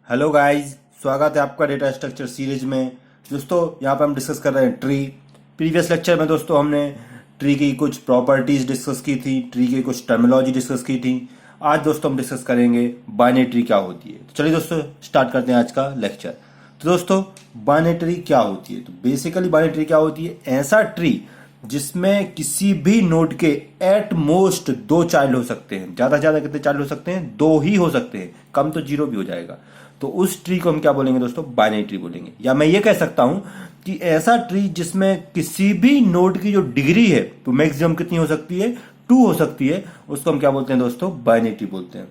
Hello guys, स्वागत है आपका डेटा स्ट्रक्चर सीरीज में। दोस्तों यहाँ पे हम डिस्कस कर रहे हैं ट्री। प्रीवियस लेक्चर में दोस्तों हमने ट्री की कुछ प्रॉपर्टीज डिस्कस की थी, ट्री की कुछ टर्मिनोलॉजी डिस्कस की थी। आज दोस्तों हम डिस्कस करेंगे बाइनरी ट्री क्या होती है। तो चलिए दोस्तों स्टार्ट करते हैं आज का लेक्चर। तो दोस्तों बाइनरी ट्री क्या होती है? तो बेसिकली बाइनरी ट्री क्या होती है? ऐसा ट्री जिसमें किसी भी नोड के एट मोस्ट दो चाइल्ड हो सकते हैं। ज्यादा से ज्यादा कितने चाइल्ड हो सकते हैं? दो ही हो सकते हैं, कम तो जीरो भी हो जाएगा। तो उस ट्री को हम क्या बोलेंगे दोस्तों? बाइनरी ट्री बोलेंगे। या मैं ये कह सकता हूं कि ऐसा ट्री जिसमें किसी भी नोड की जो डिग्री है तो मैक्सिमम कितनी हो सकती है? 2 हो सकती है। उसको हम क्या बोलते हैं दोस्तों? बाइनरी ट्री बोलते हैं।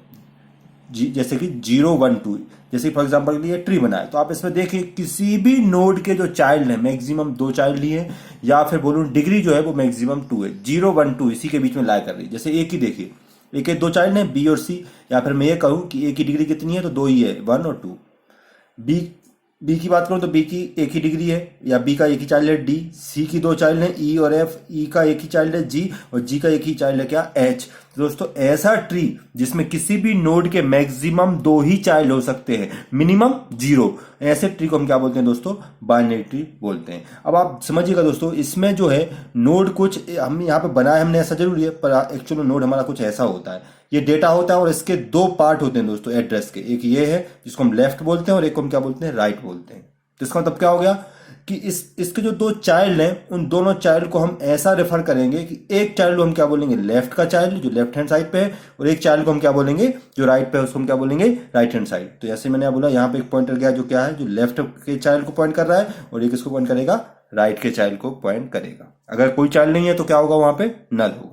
जैसे कि 0 1 2, जैसे फॉर एग्जांपल ये ट्री बना है तो आप इसमें देखिए किसी भी नोड के जो चाइल्ड है मैक्सिमम दो चाइल्ड लिए, या फिर बोलूं डिग्री जो है वो मैक्सिमम 2 है। 0 1 2 इसी के बीच में लाई कर रही है। जैसे ए की देखिए, ए के दो चाइल्ड है बी और सी, या फिर मैं ये कहूं कि ए की डिग्री कितनी है तो दो ही है, 1 और 2। बी बी की बात करूं तो बी की एक ही डिग्री है, या बी का एक ही चाइल्ड है डी। सी की दो चाइल्ड है ई और एफ, ई का एक ही चाइल्ड है जी, और जी का एक ही चाइल्ड है क्या? एच। दोस्तों ऐसा ट्री जिसमें किसी भी नोड के मैक्सिमम दो ही चाइल्ड हो सकते हैं, मिनिमम 0, ऐसे ट्री को हम क्या बोलते हैं दोस्तों? बाइनरी ट्री बोलते हैं। अब आप समझिएगा दोस्तों, इसमें जो है नोड कुछ हम यहाँ पे बनाए हमने ऐसा जरूरी है, पर एक्चुअली नोड हमारा कुछ ऐसा होता है। ये डेटा होता है और इसके दो पार्ट होते हैं दोस्तों एड्रेस के। एक ये है जिसको हम लेफ्ट बोलते हैं और एक को हम क्या बोलते हैं? राइट बोलते हैं। तो इसका मतलब क्या हो गया कि इसके जो दो चाइल्ड हैं उन दोनों चाइल्ड को हम ऐसा रेफर करेंगे कि एक चाइल्ड को हम क्या बोलेंगे? लेफ्ट का चाइल्ड जो लेफ्ट हैंड साइड पे है, और एक चाइल्ड को हम क्या बोलेंगे? जो राइट पे है उसको हम क्या बोलेंगे? Right hand side. तो जैसे मैंने बोला यहाँ पे एक पॉइंटर गया जो क्या है? जो लेफ्ट के चाइल्ड को पॉइंट कर रहा है, और एक इसको पॉइंट करेगा? राइट के चाइल्ड को पॉइंट करेगा। अगर कोई चाइल्ड नहीं है तो क्या होगा? वहां पे नल होगा।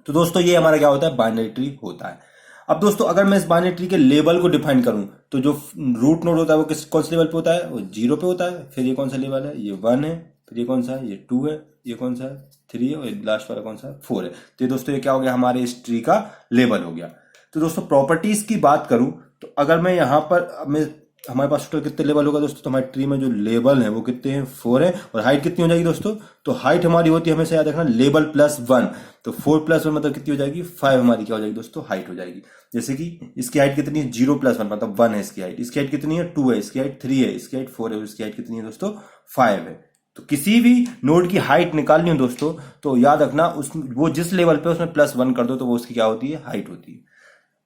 तो दोस्तों ये हमारा क्या होता है? बाइनरी ट्री होता है। अब दोस्तों अगर मैं इस बाइनरी ट्री के लेवल को डिफाइन करूं तो जो रूट नोड होता है वो कौन से लेवल पे होता है? वो 0 पे होता है। फिर ये कौन सा लेवल है? ये 1 है। फिर ये कौन सा है? ये 2 है। ये कौन सा है? 3 है। और लास्ट वाला कौन सा है? 4 है। तो ये दोस्तों ये क्या हो गया? हमारे इस ट्री का लेवल हो गया। तो दोस्तों प्रॉपर्टीज की बात करूं तो अगर मैं यहां पर मैं हमारे पास टोटल कितने लेवल होगा दोस्तों? तो हमारे ट्री में जो लेवल है वो कितने हैं? 4 है। और हाइट कितनी हो जाएगी दोस्तों? तो हाइट हमारी होती है, हमेशा याद रखना, लेवल प्लस 1। तो 4 प्लस 1 मतलब कितनी हो जाएगी? 5 हमारी क्या हो जाएगी दोस्तों? हाइट हो जाएगी। जैसे कि इसकी हाइट कितनी है? 0 प्लस 1 मतलब 1 है इसकी हाइट। इसकी हाइट कितनी है? 2 है। इसकी हाइट 3 है। इसकी हाइट 4 है। और इसकी हाइट कितनी है दोस्तों? 5 है। तो किसी भी नोड की हाइट निकालनी हो दोस्तों तो याद रखना उस वो जिस लेवल पे उसमें +1 कर दो तो वो उसकी क्या होती है? हाइट होती है।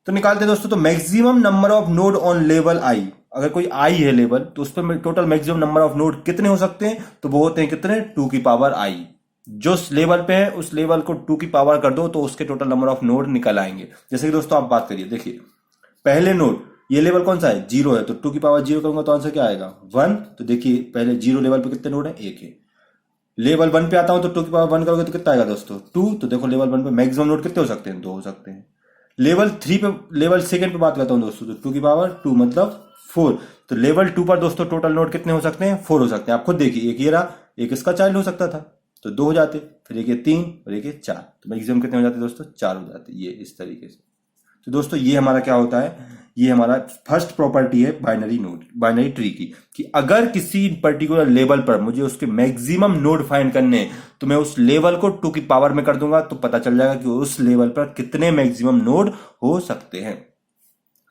तो निकालते हैं दोस्तों। तो maximum number of node on level I, अगर कोई आई है लेवल तो उस पर total maximum number of node कितने हो सकते हैं? तो वो होते हैं कितने? 2 की पावर आई। जो लेवल पे है उस लेवल को 2 की पावर कर दो तो उसके टोटल नंबर ऑफ नोड निकल आएंगे। जैसे कि दोस्तों आप बात करिए, देखिए पहले नोड ये लेवल कौन सा है? 0 है। तो 2 की पावर 0 करूंगा तो आंसर क्या आएगा? 1। तो देखिए पहले 0 लेवल पे कितने नोड है? 1 है। लेवल 1 पे आता हूं तो 2 की पावर 1 करोगे तो कितना आएगा दोस्तों? 2। तो देखो लेवल 1 पे मैक्सिमम नोड कितने हो सकते हैं? 2 हो सकते हैं। लेवल 3 पे, लेवल सेकंड पे बात करता हूं दोस्तों, तो 2 की पावर 2 मतलब 4। तो लेवल 2 पर दोस्तों टोटल नोड कितने हो सकते हैं? 4 हो सकते हैं। आप खुद देखिए, एक ये रहा, एक इसका चाइल्ड हो सकता था तो 2 हो जाते, फिर एक ये 3 और एक ये 4। तो मैक्सिमम कितने हो जाते दोस्तों? 4 हो जाते, ये इस तरीके से। तो दोस्तों ये हमारा क्या होता है? ये हमारा फर्स्ट प्रॉपर्टी है बाइनरी नोड, बाइनरी ट्री की, कि अगर किसी पर्टिकुलर लेवल पर मुझे उसके मैक्सिमम नोड फाइंड करने हैं तो मैं उस लेवल को 2 की पावर में कर दूंगा तो पता चल जाएगा कि उस लेवल पर कितने मैक्सिमम नोड हो सकते हैं।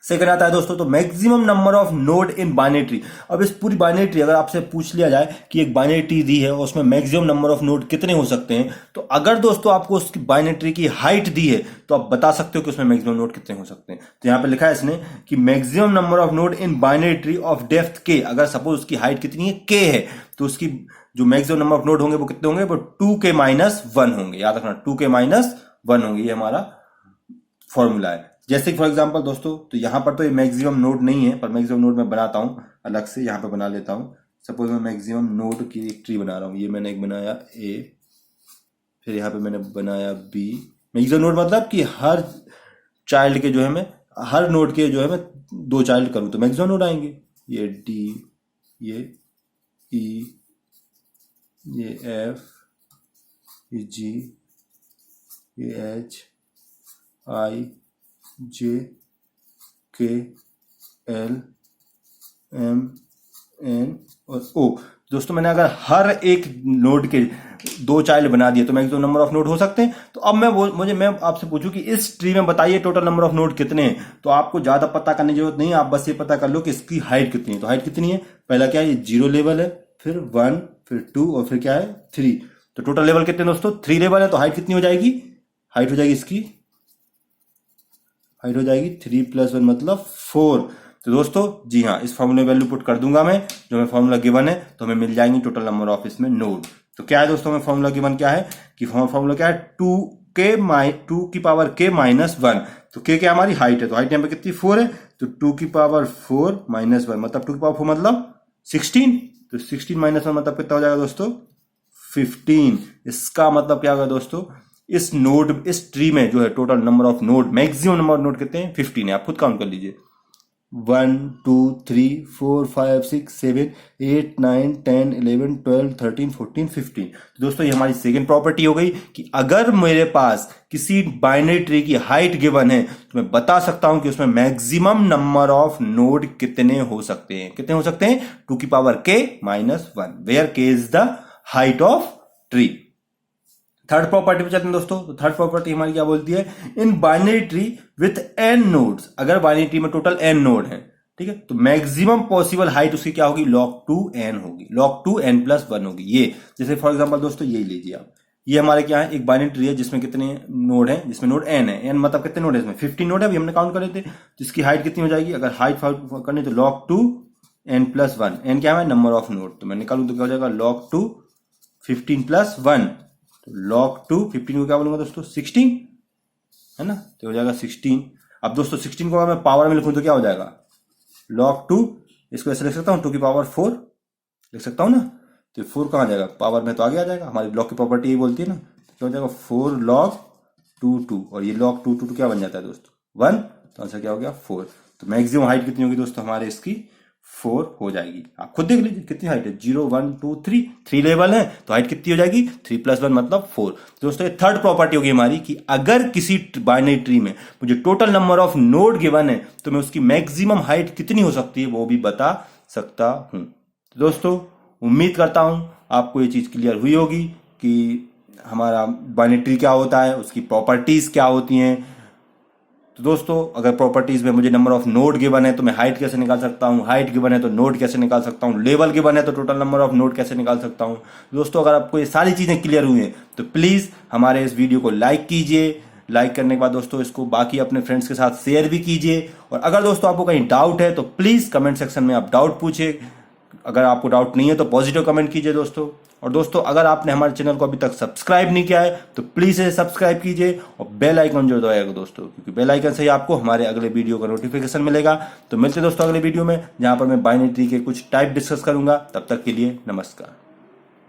सेकंड आता है दोस्तों, तो maximum number of node in binary tree. अब इस पूरी बाइनरी ट्री अगर आपसे पूछ लिया जाए कि एक बाइनरी ट्री दी है और उसमें मैक्सिमम नंबर ऑफ नोड कितने हो सकते हैं, तो अगर दोस्तों आपको उसकी बाइनरी ट्री की हाइट दी है तो आप बता सकते हो कि उसमें मैक्सिमम नोड कितने हो सकते हैं। तो यहां पे लिखा है इसने कि maximum number of node in binary tree of depth के, अगर सपोज उसकी हाइट कितनी है? के है, तो उसकी जो मैक्सिमम नंबर ऑफ नोड होंगे वो कितने होंगे? वो 2k-1 होंगे। याद रखना 2k-1 होंगे। ये हमारा फॉर्मूला है। जैसे फॉर एग्जांपल दोस्तों, तो यहां पर तो ये मैक्सिमम नोड नहीं है, पर मैक्सिमम नोड मैं बनाता हूं अलग से, यहां पे बना लेता हूं। सपोज मैं मैक्सिमम नोड की एक ट्री बना रहा हूं। ये मैंने एक बनाया ए, फिर यहां पे मैंने बनाया बी। मैक्सिमम नोड मतलब कि हर चाइल्ड के जो है मैं, हर नोड के जो है मैं दो चाइल्ड करूं तो मैक्सिमम नोड आएंगे। ये डी, ये ई, ये एफ, ये जी, ये एच, आई, जे, के, एल, एम, एन और ओ। दोस्तों मैंने अगर हर एक नोड के 2 चाइल्ड बना दिए तो मैक्सिमम नंबर ऑफ नोड हो सकते हैं। तो अब मैं आपसे पूछूं कि इस ट्री में बताइए टोटल नंबर ऑफ नोड कितने हैं, तो आपको ज्यादा पता करने की जरूरत नहीं है, आप बस ये पता कर लो कि इसकी हाइट कितनी है। तो हाइट कितनी है, पहला क्या है, ये 0 लेवल है, फिर 1, फिर 2 और फिर क्या है 3। तो टोटल लेवल कितने दोस्तों, 3 लेवल है। तो हाइट कितनी हो जाएगी, हाइट हो जाएगी इसकी, हाइट हो जाएगी 3 + 1 मतलब 4। तो दोस्तों जी हाँ, इस फॉर्मूले में वैल्यू पुट कर दूंगा मैं, जो हमें फॉर्मूला गिवन है, तो हमें मिल जाएंगी टोटल नंबर ऑफ इसमें नोड। तो क्या है दोस्तों, हमें फॉर्मूला गिवन क्या है कि फॉर्मूला क्या है, 2 की पावर k - 1। तो k क्या हमारी हाइट है, तो हाइट यहाँ पे कितनी 4 है, तो 2 की पावर 4 - 1 मतलब 2 की पावर 4 मतलब 16। तो 16 - 1 मतलब कितना हो जाएगा दोस्तों, 15। इसका मतलब क्या होगा दोस्तों, इस नोड, इस ट्री में जो है total number of node, maximum number of node कितने हैं, 15 है। आप खुद काउंट कर लीजिए, 1 2 3 4 5 6 7 8 9 10 11 12 13 14 15। तो दोस्तों ये हमारी सेकेंड प्रॉपर्टी हो गई कि अगर मेरे पास किसी बाइनरी ट्री की हाइट गिवन है तो मैं बता सकता हूं कि उसमें मैक्सिमम नंबर ऑफ नोड कितने हो सकते हैं। कितने हो सकते हैं, 2 की power k - 1, where k is the height of tree. Third property पे चलते हैं दोस्तों। तो थर्ड प्रॉपर्टी हमारी क्या बोलती है, in binary tree with n nodes, अगर बाइनरी ट्री में टोटल n नोड है, ठीक है, तो मैक्सिमम पॉसिबल हाइट उसकी क्या होगी, log2n होगी, log2n + 1 होगी। ये जैसे फॉर एग्जांपल दोस्तों यही लीजिए आप, ये हमारे क्या है, एक बाइनरी ट्री है जिसमें कितने नोड है, जिसमें नोड n है, n मतलब कितने नोड है इसमें, 15 नोड है, अभी हमने काउंट करे थे। तो इसकी हाइट कितनी हो जाएगी, अगर हाइट करनी तो log2n + 1, n क्या है नंबर ऑफ नोड, तो मैं निकालू तो क्या हो जाएगा log2 15 + 1, log2 15 को क्या बोलूंगा दोस्तों 16 है ना, तो हो जाएगा 16। अब दोस्तों 16 को अगर मैं पावर में लिखूं तो क्या हो जाएगा, log2, इसको ऐसे लिख सकता हूं 2 की पावर 4 लिख सकता हूं ना, तो 4 कहां जाएगा, पावर में तो आगे आ जाएगा, हमारी लॉग की प्रॉपर्टी यही बोलती है ना। तो क्या हो जाएगा 4 log2 2, और ये log2 2 क्या बन जाता है दोस्तों 1, तो आंसर क्या हो गया 4। तो मैक्सिमम हाइट कितनी होगी दोस्तों हमारे इसकी 4 हो जाएगी। आप खुद देख लीजिए कितनी हाइट है, 0 1 2 3, 3 लेवल है, तो हाइट कितनी हो जाएगी 3 + 1 मतलब 4। दोस्तों ये थर्ड प्रॉपर्टी होगी हमारी कि अगर किसी बाइनरी ट्री में मुझे total number of node given है तो मैं उसकी मैक्सिमम हाइट कितनी हो सकती है वो भी बता सकता हूं। तो दोस्तों उम्मीद करता हूं आपको ये चीज क्लियर हुई होगी कि हमारा बाइनरी ट्री क्या होता है, उसकी प्रॉपर्टीज क्या होती हैं। तो दोस्तों अगर प्रॉपर्टीज में मुझे नंबर ऑफ नोड गिवन है तो मैं हाइट कैसे निकाल सकता हूं, हाइट गिवन है तो नोड कैसे निकाल सकता हूं, लेवल गिवन है तो टोटल नंबर ऑफ नोड कैसे निकाल सकता हूं। दोस्तों अगर आपको ये सारी चीजें क्लियर हुई हैं तो प्लीज हमारे इस वीडियो को लाइक कीजिए। लाइक करने के बाद दोस्तों इसको बाकी अपने फ्रेंड्स के साथ शेयर भी कीजिए, और अगर दोस्तों आपको कहीं डाउट है तो प्लीज कमेंट सेक्शन में आप डाउट पूछिए। अगर आपको डाउट नहीं है तो पॉजिटिव कमेंट कीजिए दोस्तों। और दोस्तों अगर आपने हमारे चैनल को अभी तक सब्सक्राइब नहीं किया है तो प्लीज इसे सब्सक्राइब कीजिए और बेल आइकन जो दबाइएगा दोस्तों, क्योंकि बेल आइकन से ही आपको हमारे अगले वीडियो का नोटिफिकेशन मिलेगा। तो मिलते हैं दोस्तों अगले वीडियो में, जहां पर मैं बाइनरी ट्री के कुछ टाइप डिस्कस करूंगा। तब तक के लिए नमस्कार।